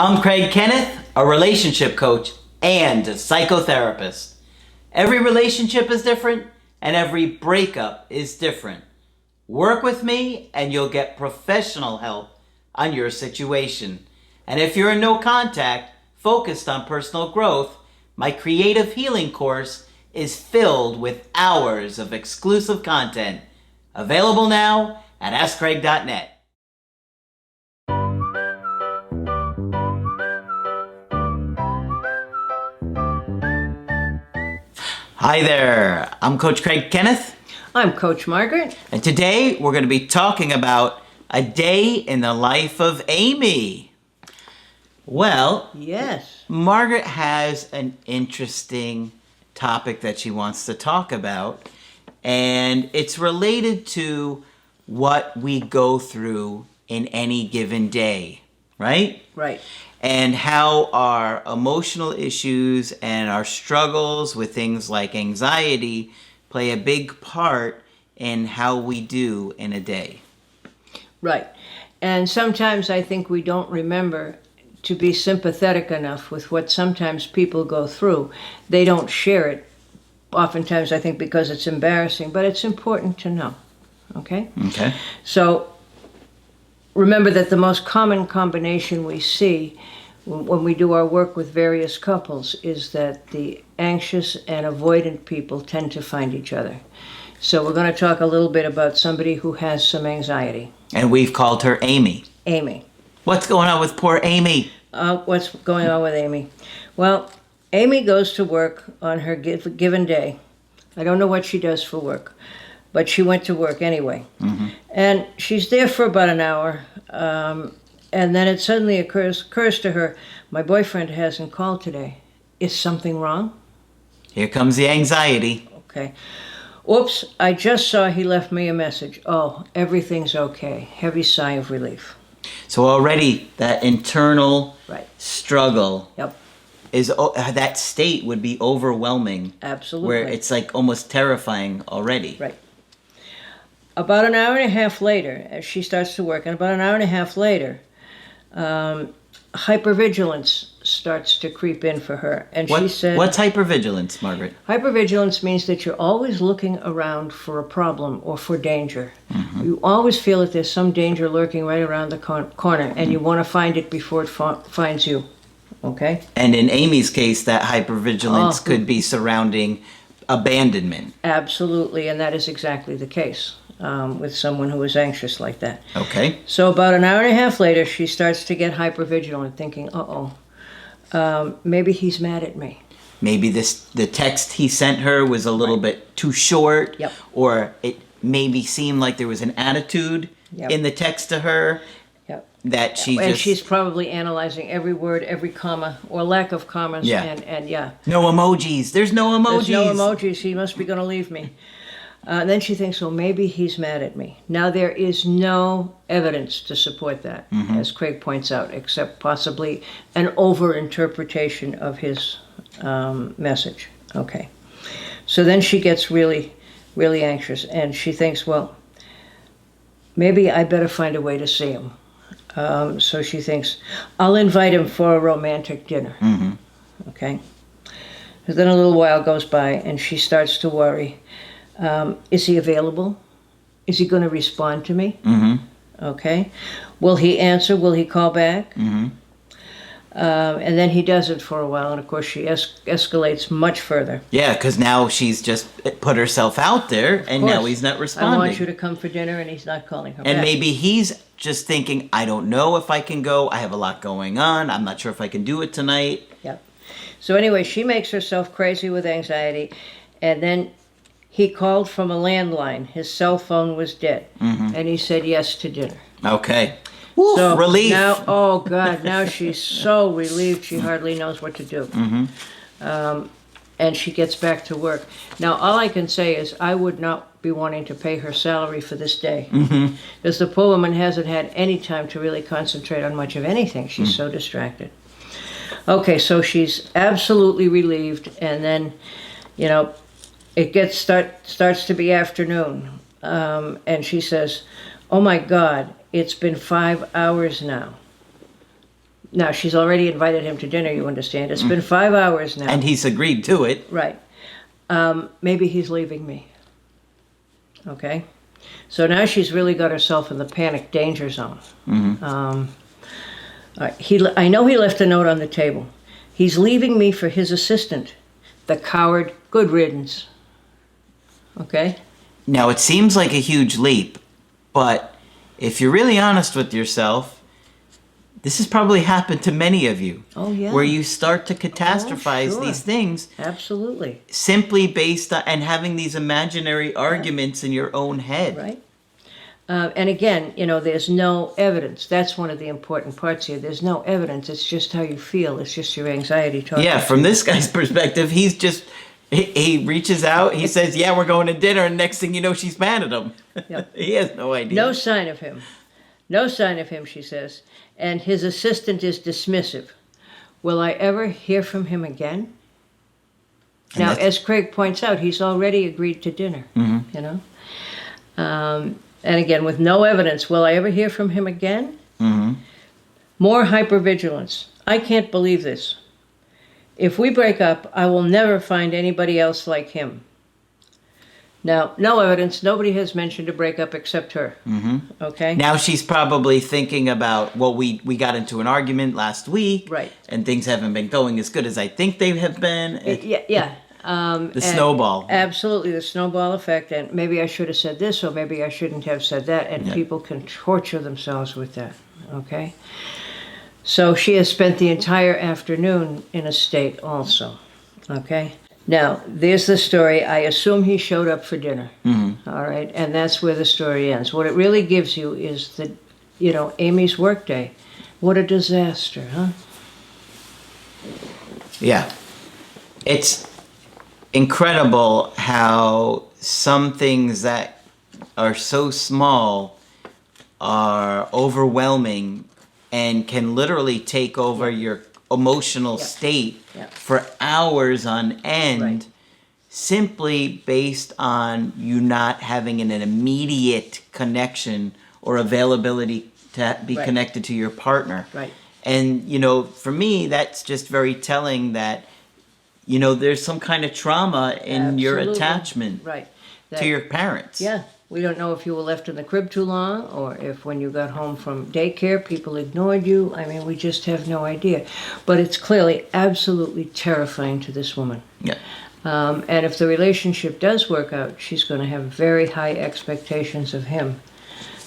I'm Kenneth, a relationship coach and a psychotherapist. Every relationship is different and every breakup is different. Work with me and you'll get professional help on your situation. And if you're in no contact, focused on personal growth, my creative healing course is filled with hours of exclusive content. Available now at AskCraig.net. Hi there, I'm Coach Craig Kenneth. I'm Coach Margaret. And today we're going to be talking about a day in the life of Amy. Well, yes, Margaret has an interesting topic that she wants to talk about, and it's related to what we go through in any given day, right? Right. And how our emotional issues and our struggles with things like anxiety play a big part in how we do in a day. Right. And sometimes I think we don't remember to be sympathetic enough with what sometimes people go through. They don't share it. Oftentimes I think because it's embarrassing, but it's important to know. Okay? Okay. So remember that the most common combination we see when we do our work with various couples is that the anxious and avoidant people tend to find each other. So we're going to talk a little bit about somebody who has some anxiety. And we've called her Amy. Amy. What's going on with poor Amy? What's going on with Amy? Well, Amy goes to work on her given day. I don't know what she does for work, but she went to work anyway. Mm-hmm. And she's there for about an hour. And then it suddenly occurs to her, my boyfriend hasn't called today. Is something wrong? Here comes the anxiety. Okay. Oops, I just saw he left me a message. Oh, everything's okay. Heavy sigh of relief. So already that internal struggle Yep. is that state would be overwhelming. Absolutely. Where it's like almost terrifying already. Right. About an hour and a half later, as she starts to work, and about an hour and a half later, hypervigilance starts to creep in for her. And she said, what's hypervigilance, Margaret? Hypervigilance means that you're always looking around for a problem or for danger. Mm-hmm. You always feel that there's some danger lurking right around the corner, and you want to find it before it finds you. Okay? And in Amy's case, that hypervigilance could be surrounding abandonment. Absolutely, and that is exactly the case with someone who is anxious like that. Okay. So about an hour and a half later, she starts to get hypervigilant, thinking, maybe he's mad at me. Maybe the text he sent her was a little bit too short. Yep. Or it maybe seemed like there was an attitude in the text to her. Yep. That she's probably analyzing every word, every comma, or lack of commas. Yeah. And no emojis. There's no emojis. There's no emojis. He must be going to leave me. And then she thinks, well, maybe he's mad at me. Now, there is no evidence to support that, as Craig points out, except possibly an over-interpretation of his message. Okay. So then she gets really, really anxious, and she thinks, well, maybe I better find a way to see him. So she thinks, I'll invite him for a romantic dinner. Mm-hmm. Okay. And then a little while goes by, and she starts to worry. Is he available? Is he going to respond to me? Mm-hmm. Okay. Will he answer? Will he call back? Mm-hmm. And then he doesn't for a while, and of course she escalates much further. Yeah, because now she's just put herself out there, and now he's not responding. I want you to come for dinner, and he's not calling her back. And maybe he's just thinking, I don't know if I can go. I have a lot going on. I'm not sure if I can do it tonight. Yep. So anyway, she makes herself crazy with anxiety, and then he called from a landline. His cell phone was dead, and he said yes to dinner. Okay. Woo, so relief. Now, oh God, now she's so relieved she hardly knows what to do. Mm-hmm. And she gets back to work. Now, all I can say is I would not be wanting to pay her salary for this day. Because the poor woman hasn't had any time to really concentrate on much of anything. She's so distracted. Okay, so she's absolutely relieved, and then, it starts to be afternoon, and she says, "Oh my God, it's been 5 hours now. Now, she's already invited him to dinner, you understand. It's been 5 hours now. And he's agreed to it. Right. Maybe he's leaving me. Okay? So now she's really got herself in the panic danger zone. I know he left a note on the table. He's leaving me for his assistant. The coward, good riddance. Okay? Now, it seems like a huge leap, but if you're really honest with yourself, this has probably happened to many of you. Oh, yeah. Where you start to catastrophize sure. these things. Absolutely. Simply based on, and having these imaginary arguments in your own head. Right. And again, there's no evidence. That's one of the important parts here. There's no evidence. It's just how you feel. It's just your anxiety talking. Yeah, from this guy's perspective, he's just, he reaches out, he says, yeah, we're going to dinner, and next thing you know, she's mad at him. Yep. He has no idea. No sign of him. No sign of him, she says. And his assistant is dismissive. Will I ever hear from him again? And now, as Craig points out, he's already agreed to dinner, and again, with no evidence, will I ever hear from him again? More hypervigilance. I can't believe this. If we break up, I will never find anybody else like him. Now, no evidence. Nobody has mentioned a breakup except her. Okay? Now she's probably thinking about, well, we got into an argument last week. Right. And things haven't been going as good as I think they have been. Yeah. The snowball. Absolutely, the snowball effect. And maybe I should have said this, or maybe I shouldn't have said that. And people can torture themselves with that. Okay? So she has spent the entire afternoon in a state also. Okay? Now, there's the story. I assume he showed up for dinner. All right? And that's where the story ends. What it really gives you is the, Amy's workday. What a disaster, huh? Yeah. It's incredible how some things that are so small are overwhelming and can literally take over your emotional state for hours on end, simply based on you not having an immediate connection or availability to be connected to your partner. Right. And, for me, that's just very telling that, there's some kind of trauma in your attachment to your parents. Yeah. We don't know if you were left in the crib too long, or if when you got home from daycare, people ignored you. I mean, we just have no idea. But it's clearly absolutely terrifying to this woman. Yeah. And if the relationship does work out, she's going to have very high expectations of him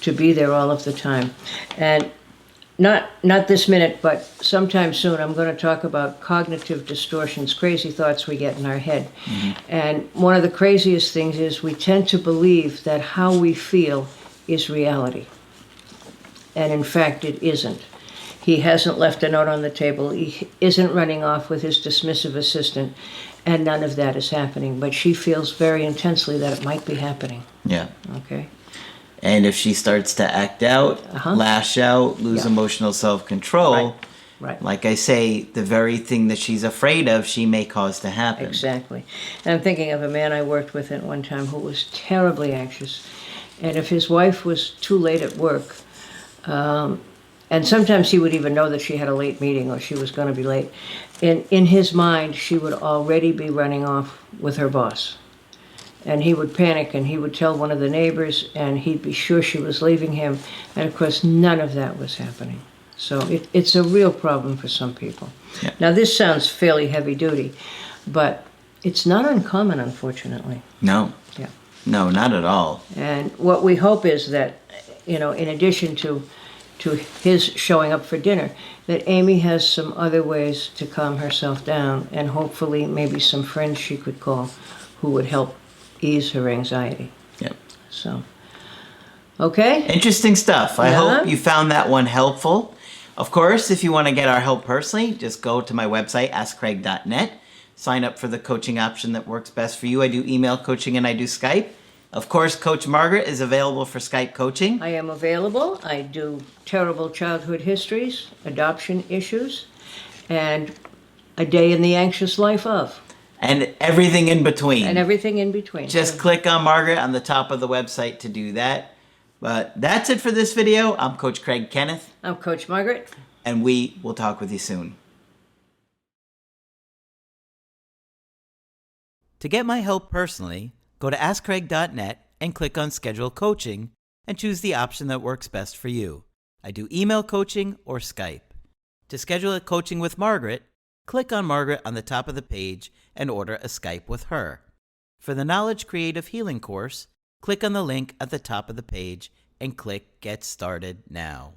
to be there all of the time. And not this minute, but sometime soon, I'm going to talk about cognitive distortions, crazy thoughts we get in our head. And one of the craziest things is we tend to believe that how we feel is reality. And in fact, it isn't. He hasn't left a note on the table. He isn't running off with his dismissive assistant. And none of that is happening. But she feels very intensely that it might be happening. Yeah. Okay. And if she starts to act out, lash out, lose emotional self-control, like I say, the very thing that she's afraid of, she may cause to happen. Exactly. And I'm thinking of a man I worked with at one time who was terribly anxious. And if his wife was too late at work, and sometimes he would even know that she had a late meeting or she was going to be late, in his mind, she would already be running off with her boss. And he would panic, and he would tell one of the neighbors, and he'd be sure she was leaving him. And of course, none of that was happening. So it's a real problem for some people. Yeah. Now, this sounds fairly heavy duty, but it's not uncommon, unfortunately. No. Yeah. No, not at all. And what we hope is that, in addition to his showing up for dinner, that Amy has some other ways to calm herself down, and hopefully maybe some friends she could call who would help ease her anxiety. Yep. So, okay. Interesting stuff. I hope you found that one helpful. Of course, if you want to get our help personally, just go to my website, askcraig.net. Sign up for the coaching option that works best for you. I do email coaching and I do Skype. Of course, Coach Margaret is available for Skype coaching. I am available. I do terrible childhood histories, adoption issues, and a day in the anxious life of. And everything in between. And everything in between. Just click on Margaret on the top of the website to do that. But that's it for this video. I'm Coach Craig Kenneth. I'm Coach Margaret. and we will talk with you soon. To get my help personally, go to AskCraig.net and click on Schedule Coaching and choose the option that works best for you. I do email coaching or Skype. To schedule a coaching with Margaret, click on Margaret on the top of the page and order a Skype with her. For the Knowledge Creative Healing course, click on the link at the top of the page and click Get Started Now.